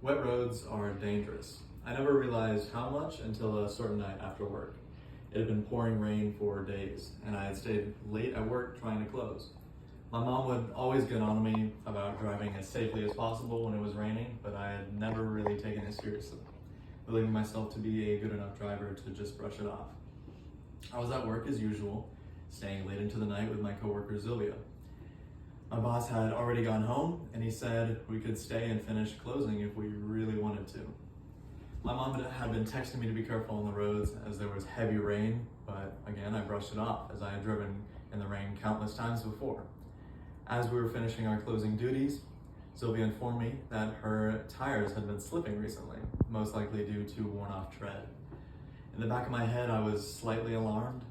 Wet roads are dangerous. I never realized how much until a certain night after work. It had been pouring rain for days, and I had stayed late at work trying to close. My mom would always get on me about driving as safely as possible when it was raining, but I had never really taken it seriously, believing myself to be a good enough driver to just brush it off. I was at work as usual, staying late into the night with my coworker Sylvia. My boss had already gone home, and he said we could stay and finish closing if we really wanted to. My mom had been texting me to be careful on the roads as there was heavy rain, but again, I brushed it off as I had driven in the rain countless times before. As we were finishing our closing duties, Sylvia informed me that her tires had been slipping recently, most likely due to worn off tread. In the back of my head, I was slightly alarmed.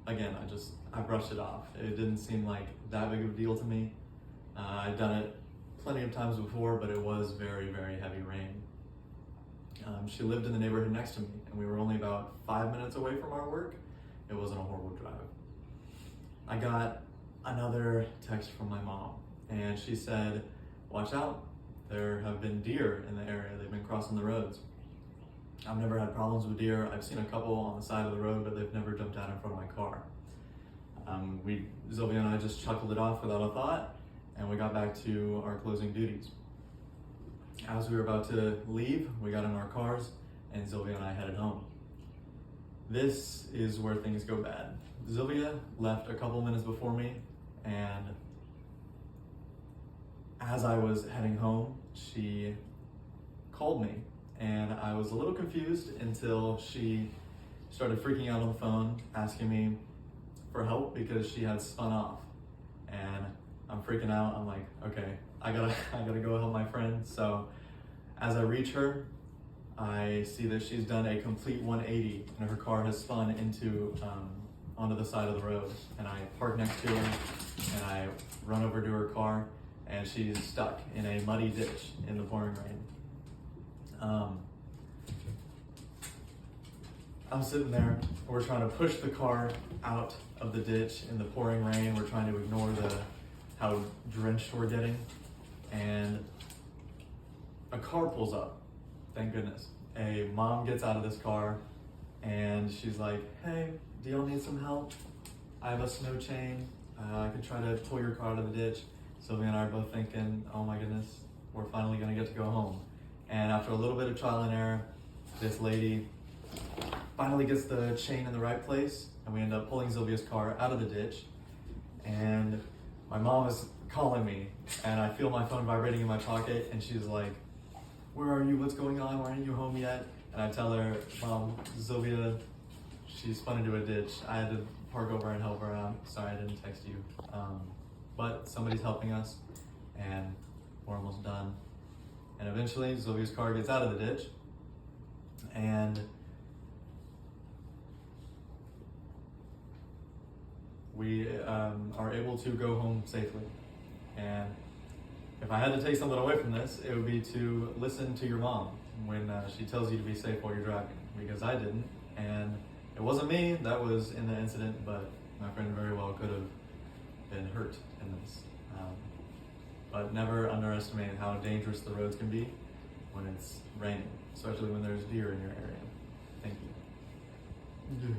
Again, I brushed it off. It didn't seem like that big of a deal to me. I'd done it plenty of times before, but it was very, very heavy rain. She lived in the neighborhood next to me, and we were only about 5 minutes away from our work. It wasn't a horrible drive. I got another text from my mom, and she said, "Watch out, there have been deer in the area. They've been crossing the roads." I've never had problems with deer. I've seen a couple on the side of the road, but they've never jumped out in front of my car. Sylvia and I just chuckled it off without a thought, and we got back to our closing duties. As we were about to leave, we got in our cars, and Sylvia and I headed home. This is where things go bad. Sylvia left a couple minutes before me, and as I was heading home, she called me, and I was a little confused until she started freaking out on the phone, asking me for help because she had spun off. And I'm freaking out. I'm like, okay, I gotta go help my friend. So as I reach her, I see that she's done a complete 180 and her car has spun onto the side of the road. And I park next to her and I run over to her car, and she's stuck in a muddy ditch in the pouring rain. I'm sitting there, we're trying to push the car out of the ditch in the pouring rain. We're trying to ignore how drenched we're getting, and a car pulls up, thank goodness. A mom gets out of this car, and she's like, "Hey, do y'all need some help? I have a snow chain. I could try to pull your car out of the ditch." Sylvia and I are both thinking, oh my goodness, we're finally gonna get to go home. And after a little bit of trial and error, this lady finally gets the chain in the right place, and we end up pulling Sylvia's car out of the ditch. And my mom is calling me, and I feel my phone vibrating in my pocket, and she's like, "Where are you? What's going on? Why aren't you home yet?" And I tell her, "Mom, Sylvia, she spun into a ditch. I had to park over and help her out. Sorry I didn't text you. But somebody's helping us, and we're almost done." And eventually, Sylvia's car gets out of the ditch, and we are able to go home safely. And if I had to take something away from this, it would be to listen to your mom when she tells you to be safe while you're driving, because I didn't. And it wasn't me that was in the incident, but my friend very well could have been hurt in this. But never underestimate how dangerous the roads can be when it's raining, especially when there's deer in your area. Thank you.